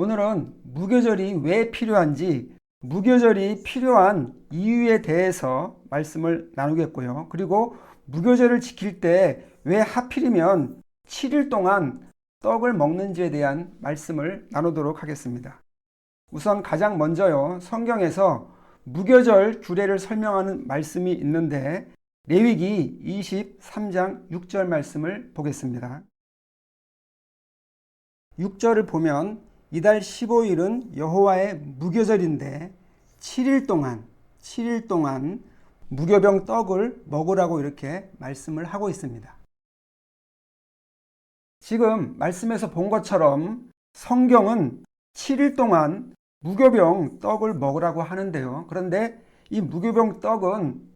오늘은 무교절이 왜 필요한지, 무교절이 필요한 이유에 대해서 말씀을 나누겠고요. 그리고 무교절을 지킬 때 왜 하필이면 7일 동안 떡을 먹는지에 대한 말씀을 나누도록 하겠습니다. 우선 가장 먼저요, 성경에서 무교절 규례를 설명하는 말씀이 있는데 레위기 23장 6절 말씀을 보겠습니다. 6절을 보면 이달 15일은 여호와의 무교절인데 7일 동안 무교병 떡을 먹으라고 이렇게 말씀을 하고 있습니다. 지금 말씀에서 본 것처럼 성경은 7일 동안 무교병 떡을 먹으라고 하는데요. 그런데 이 무교병 떡은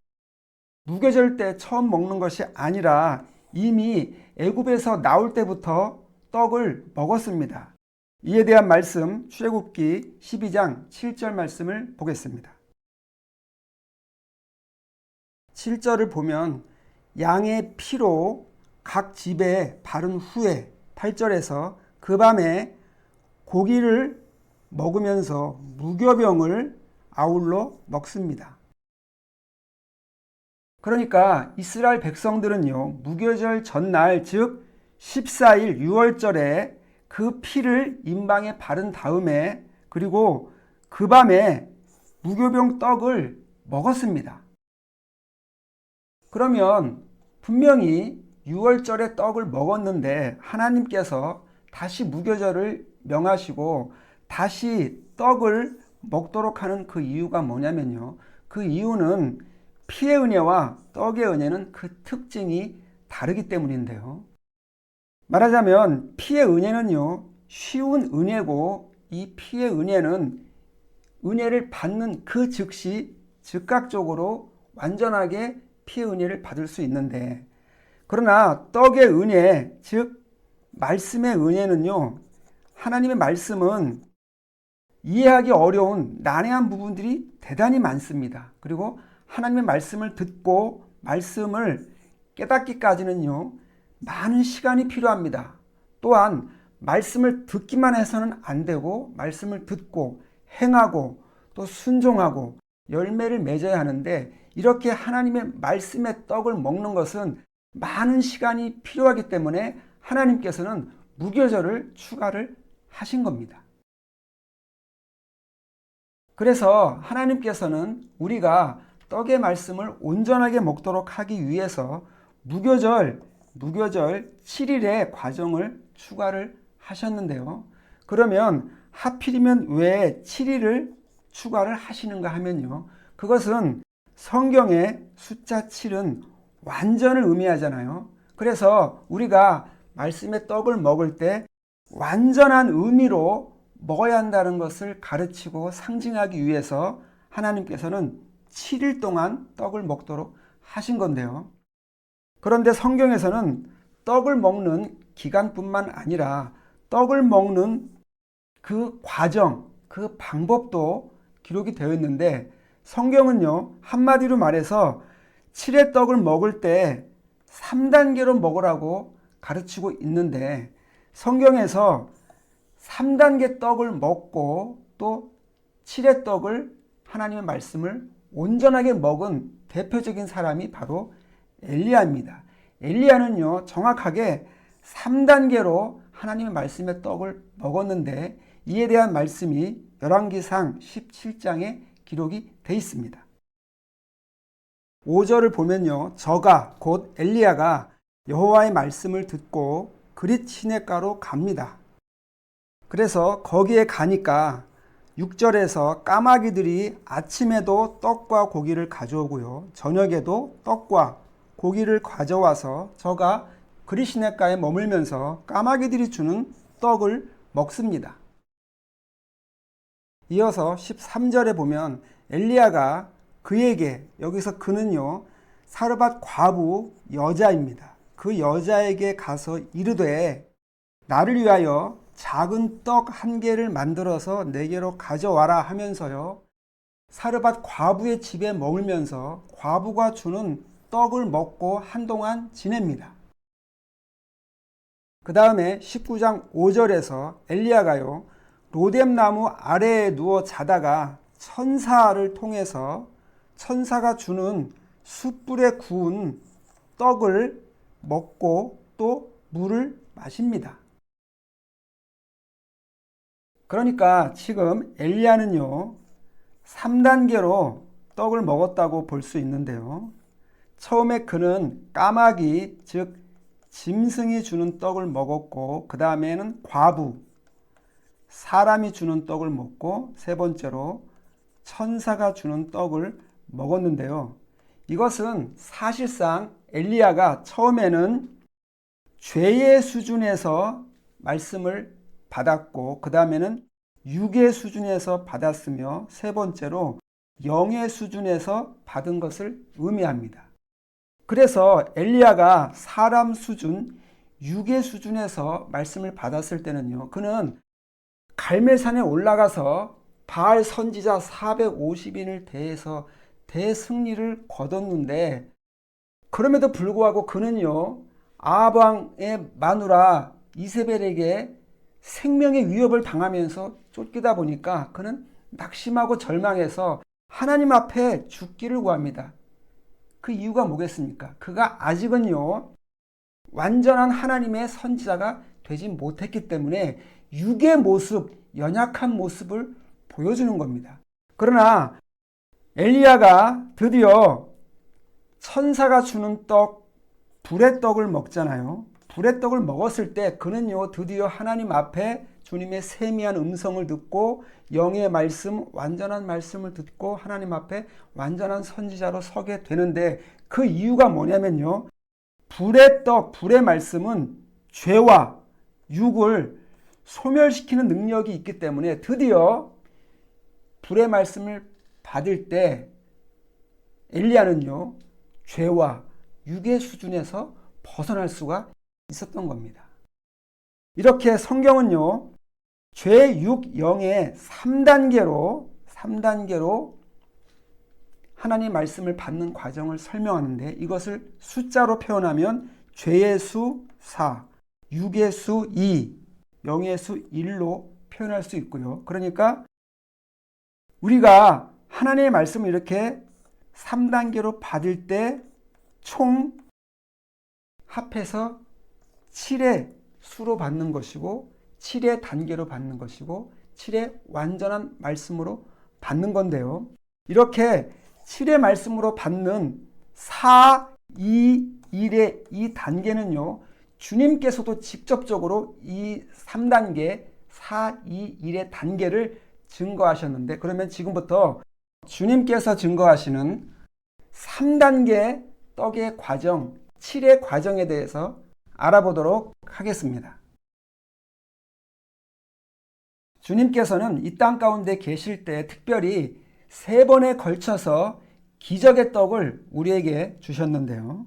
무교절 때 처음 먹는 것이 아니라 이미 애굽에서 나올 때부터 떡을 먹었습니다. 이에 대한 말씀 출애굽기 12장 7절 말씀을 보겠습니다. 7절을 보면 양의 피로 각 집에 바른 후에 8절에서 그 밤에 고기를 먹으면서 무교병을 아울러 먹습니다. 그러니까 이스라엘 백성들은요, 무교절 전날 즉 14일 6월절에 그 피를 임방에 바른 다음에 그리고 그 밤에 무교병 떡을 먹었습니다. 그러면 분명히 6월절에 떡을 먹었는데 하나님께서 다시 무교절을 명하시고 다시 떡을 먹도록 하는 그 이유가 뭐냐면요. 그 이유는 피의 은혜와 떡의 은혜는 그 특징이 다르기 때문인데요. 말하자면 피의 은혜는요, 쉬운 은혜고 이 피의 은혜는 은혜를 받는 그 즉시 즉각적으로 완전하게 피의 은혜를 받을 수 있는데, 그러나 떡의 은혜, 즉 말씀의 은혜는요, 하나님의 말씀은 이해하기 어려운 난해한 부분들이 대단히 많습니다. 그리고 하나님의 말씀을 듣고 말씀을 깨닫기까지는요, 많은 시간이 필요합니다. 또한 말씀을 듣기만 해서는 안 되고 말씀을 듣고 행하고 또 순종하고 열매를 맺어야 하는데, 이렇게 하나님의 말씀의 떡을 먹는 것은 많은 시간이 필요하기 때문에 하나님께서는 무교절을 추가를 하신 겁니다. 그래서 하나님께서는 우리가 떡의 말씀을 온전하게 먹도록 하기 위해서 무교절 7일의 과정을 추가를 하셨는데요. 그러면 하필이면 왜 7일을 추가를 하시는가 하면요, 그것은 성경의 숫자 7은 완전을 의미하잖아요. 그래서 우리가 말씀의 떡을 먹을 때 완전한 의미로 먹어야 한다는 것을 가르치고 상징하기 위해서 하나님께서는 7일 동안 떡을 먹도록 하신 건데요. 그런데 성경에서는 떡을 먹는 기간뿐만 아니라 떡을 먹는 그 과정, 그 방법도 기록이 되어 있는데, 성경은요, 한마디로 말해서 7의 떡을 먹을 때 3단계로 먹으라고 가르치고 있는데, 성경에서 3단계 떡을 먹고 또 7의 떡을 하나님의 말씀을 온전하게 먹은 대표적인 사람이 바로 엘리야입니다. 엘리야는요, 정확하게 3단계로 하나님의 말씀의 떡을 먹었는데, 이에 대한 말씀이 열왕기상 17장에 기록이 되어 있습니다. 5절을 보면요, 저가 곧 엘리야가 여호와의 말씀을 듣고 그릿 시냇가로 갑니다. 그래서 거기에 가니까 6절에서 까마귀들이 아침에도 떡과 고기를 가져오고요, 저녁에도 떡과 고기를 가져와서 저가 그릿 시냇가에 머물면서 까마귀들이 주는 떡을 먹습니다. 이어서 13절에 보면 엘리야가 그에게, 여기서 그는요, 사르밧 과부 여자입니다. 그 여자에게 가서 이르되 나를 위하여 작은 떡 1개를 만들어서 내게로 가져와라 하면서요, 사르밧 과부의 집에 머물면서 과부가 주는 떡을 먹고 한동안 지냅니다. 그 다음에 19장 5절에서 엘리야가요, 로뎀나무 아래에 누워 자다가 천사를 통해서 천사가 주는 숯불에 구운 떡을 먹고 또 물을 마십니다. 그러니까 지금 엘리야는요, 3단계로 떡을 먹었다고 볼 수 있는데요. 처음에 그는 까마귀, 즉 짐승이 주는 떡을 먹었고, 그 다음에는 과부, 사람이 주는 떡을 먹고, 세 번째로 천사가 주는 떡을 먹었는데요. 이것은 사실상 엘리야가 처음에는 죄의 수준에서 말씀을 받았고, 그 다음에는 육의 수준에서 받았으며, 세 번째로 영의 수준에서 받은 것을 의미합니다. 그래서 엘리야가 사람 수준, 육의 수준에서 말씀을 받았을 때는요, 그는 갈멜산에 올라가서 바알 선지자 450인을 대해서 대승리를 거뒀는데, 그럼에도 불구하고 그는요, 아합 왕의 마누라 이세벨에게 생명의 위협을 당하면서 쫓기다 보니까 그는 낙심하고 절망해서 하나님 앞에 죽기를 구합니다. 그 이유가 뭐겠습니까? 그가 아직은요, 완전한 하나님의 선지자가 되지 못했기 때문에 육의 모습, 연약한 모습을 보여주는 겁니다. 그러나 엘리야가 드디어 천사가 주는 떡, 불의 떡을 먹잖아요. 불의 떡을 먹었을 때 그는요, 드디어 하나님 앞에 주님의 세미한 음성을 듣고 영의 말씀, 완전한 말씀을 듣고 하나님 앞에 완전한 선지자로 서게 되는데, 그 이유가 뭐냐면요, 불의 떡, 불의 말씀은 죄와 육을 소멸시키는 능력이 있기 때문에 드디어 불의 말씀을 받을 때 엘리야는요, 죄와 육의 수준에서 벗어날 수가 있었던 겁니다. 이렇게 성경은요, 죄, 육, 영의 3단계로 하나님 말씀을 받는 과정을 설명하는데, 이것을 숫자로 표현하면 죄의 수 4, 육의 수 2, 영의 수 1로 표현할 수 있고요. 그러니까 우리가 하나님의 말씀을 이렇게 3단계로 받을 때 총 합해서 7의 수로 받는 것이고, 7의 단계로 받는 것이고, 7의 완전한 말씀으로 받는 건데요. 이렇게 7의 말씀으로 받는 4, 2, 1의 이 단계는요, 주님께서도 직접적으로 이 3단계 4, 2, 1의 단계를 증거하셨는데, 그러면 지금부터 주님께서 증거하시는 3단계 떡의 과정, 7의 과정에 대해서 알아보도록 하겠습니다. 주님께서는 이 땅 가운데 계실 때 특별히 3번에 걸쳐서 기적의 떡을 우리에게 주셨는데요.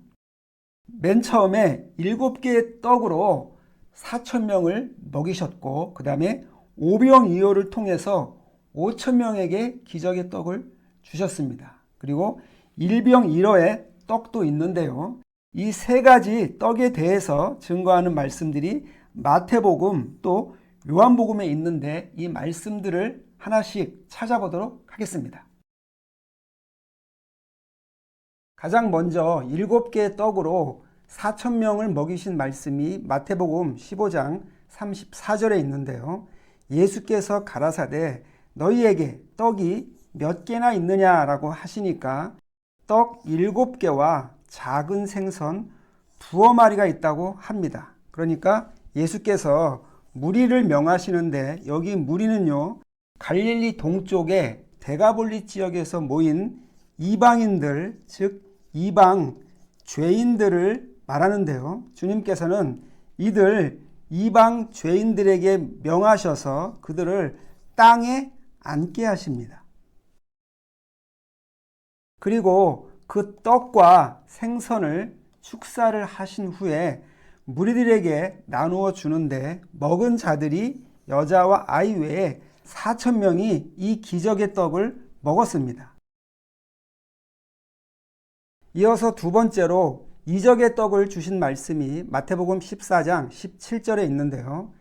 맨 처음에 7개의 떡으로 4,000명을 먹이셨고, 그 다음에 오병이어를 통해서 5,000명에게 기적의 떡을 주셨습니다. 그리고 일병일어의 떡도 있는데요. 이 3가지 떡에 대해서 증거하는 말씀들이 마태복음 또 요한복음에 있는데, 이 말씀들을 하나씩 찾아보도록 하겠습니다. 가장 먼저 7개의 떡으로 4,000명을 먹이신 말씀이 마태복음 15장 34절에 있는데요. 예수께서 가라사대 너희에게 떡이 몇 개나 있느냐라고 하시니까 떡 7개와 작은 생선 2어마리가 있다고 합니다. 그러니까 예수께서 무리를 명하시는데, 여기 무리는요, 갈릴리 동쪽의 데가볼리 지역에서 모인 이방인들, 즉 이방 죄인들을 말하는데요. 주님께서는 이들 이방 죄인들에게 명하셔서 그들을 땅에 앉게 하십니다. 그리고 그 떡과 생선을 축사를 하신 후에 무리들에게 나누어 주는데, 먹은 자들이 여자와 아이 외에 4,000명이 이 기적의 떡을 먹었습니다. 이어서 두 번째로 이적의 떡을 주신 말씀이 마태복음 14장 17절에 있는데요.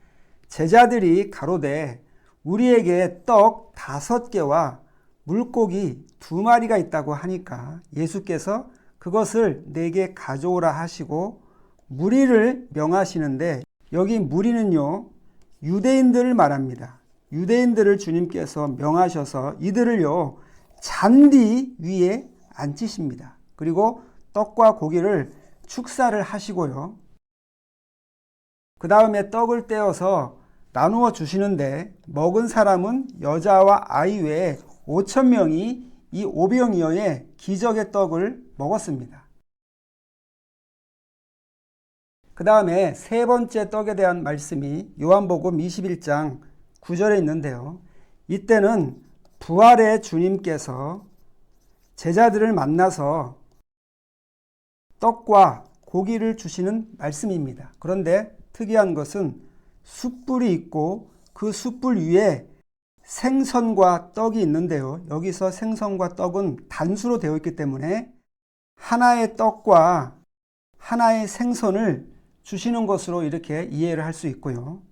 제자들이 가로되 우리에게 떡 5개와 물고기 2마리가 있다고 하니까 예수께서 그것을 내게 가져오라 하시고 무리를 명하시는데, 여기 무리는요, 유대인들을 말합니다. 유대인들을 주님께서 명하셔서 이들을요, 잔디 위에 앉히십니다. 그리고 떡과 고기를 축사를 하시고요. 그 다음에 떡을 떼어서 나누어 주시는데, 먹은 사람은 여자와 아이 외에 5,000명이 이 오병이어의 기적의 떡을 먹었습니다. 그 다음에 세 번째 떡에 대한 말씀이 요한복음 21장 9절에 있는데요. 이때는 부활의 주님께서 제자들을 만나서 떡과 고기를 주시는 말씀입니다. 그런데 특이한 것은 숯불이 있고 그 숯불 위에 생선과 떡이 있는데요. 여기서 생선과 떡은 단수로 되어 있기 때문에 하나의 떡과 하나의 생선을 주시는 것으로 이렇게 이해를 할 수 있고요.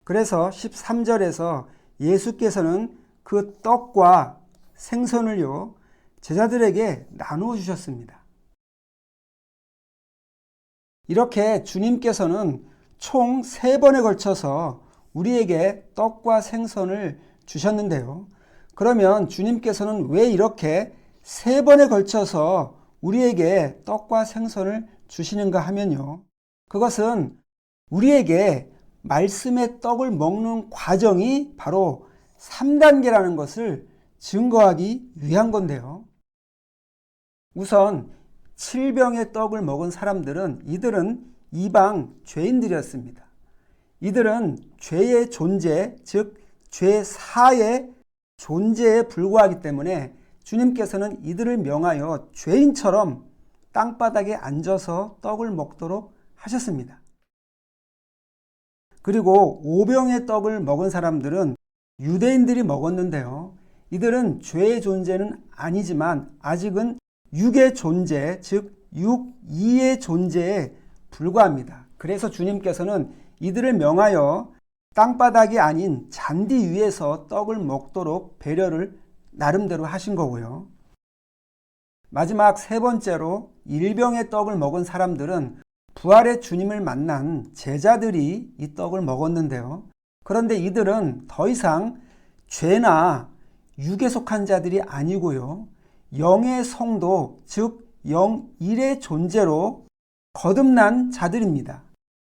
그래서 13절에서 예수께서는 그 떡과 생선을요, 제자들에게 나누어 주셨습니다. 이렇게 주님께서는 총 3번에 걸쳐서 우리에게 떡과 생선을 주셨는데요. 그러면 주님께서는 왜 이렇게 3번에 걸쳐서 우리에게 떡과 생선을 주시는가 하면요, 그것은 우리에게 말씀의 떡을 먹는 과정이 바로 3단계라는 것을 증거하기 위한 건데요. 우선 7병의 떡을 먹은 사람들은 이들은 이방 죄인들이었습니다. 이들은 죄의 존재, 즉 죄사의 존재에 불과하기 때문에 주님께서는 이들을 명하여 죄인처럼 땅바닥에 앉아서 떡을 먹도록 하셨습니다. 그리고 오병의 떡을 먹은 사람들은 유대인들이 먹었는데요. 이들은 죄의 존재는 아니지만 아직은 육의 존재, 즉 육이의 존재에 불과합니다. 그래서 주님께서는 이들을 명하여 땅바닥이 아닌 잔디 위에서 떡을 먹도록 배려를 나름대로 하신 거고요. 마지막 3번째로 일병의 떡을 먹은 사람들은 부활의 주님을 만난 제자들이 이 떡을 먹었는데요. 그런데 이들은 더 이상 죄나 육에 속한 자들이 아니고요, 영의 성도, 즉 영일의 존재로 거듭난 자들입니다.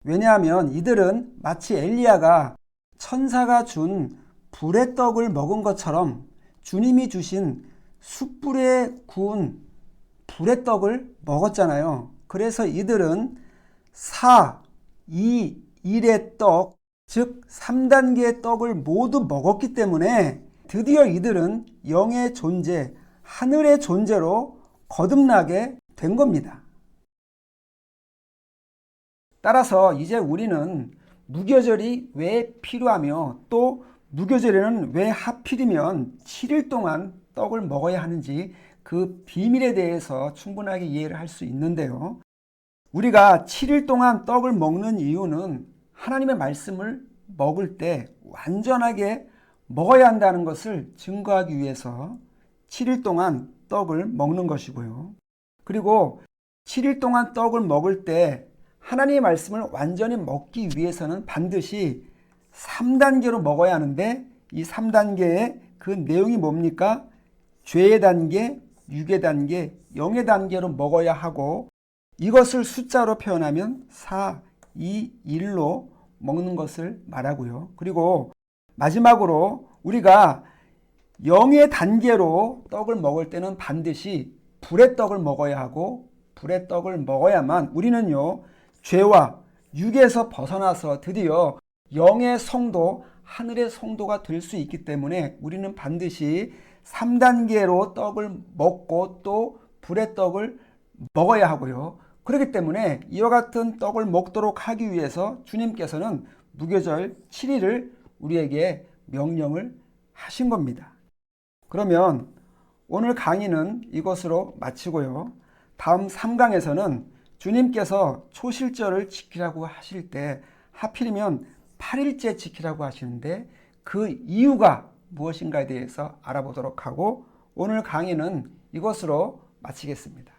왜냐하면 이들은 마치 엘리야가 천사가 준 불의 떡을 먹은 것처럼 주님이 주신 숯불에 구운 불의 떡을 먹었잖아요. 그래서 이들은 4, 2, 1의 떡, 즉 3단계의 떡을 모두 먹었기 때문에 드디어 이들은 영의 존재, 하늘의 존재로 거듭나게 된 겁니다. 따라서 이제 우리는 무교절이 왜 필요하며 또 무교절에는 왜 하필이면 7일 동안 떡을 먹어야 하는지 그 비밀에 대해서 충분하게 이해를 할 수 있는데요. 우리가 7일 동안 떡을 먹는 이유는 하나님의 말씀을 먹을 때 완전하게 먹어야 한다는 것을 증거하기 위해서 7일 동안 떡을 먹는 것이고요. 그리고 7일 동안 떡을 먹을 때 하나님의 말씀을 완전히 먹기 위해서는 반드시 3단계로 먹어야 하는데, 이 3단계의 그 내용이 뭡니까? 죄의 단계, 육의 단계, 영의 단계로 먹어야 하고, 이것을 숫자로 표현하면 4, 2, 1로 먹는 것을 말하고요. 그리고 마지막으로 우리가 영의 단계로 떡을 먹을 때는 반드시 불의 떡을 먹어야 하고, 불의 떡을 먹어야만 우리는요, 죄와 육에서 벗어나서 드디어 영의 성도, 하늘의 성도가 될 수 있기 때문에 우리는 반드시 3단계로 떡을 먹고 또 불의 떡을 먹어야 하고요. 그렇기 때문에 이와 같은 떡을 먹도록 하기 위해서 주님께서는 무교절 7일을 우리에게 명령을 하신 겁니다. 그러면 오늘 강의는 이것으로 마치고요. 다음 3강에서는 주님께서 초실절을 지키라고 하실 때 하필이면 8일째 지키라고 하시는데 그 이유가 무엇인가에 대해서 알아보도록 하고 오늘 강의는 이것으로 마치겠습니다.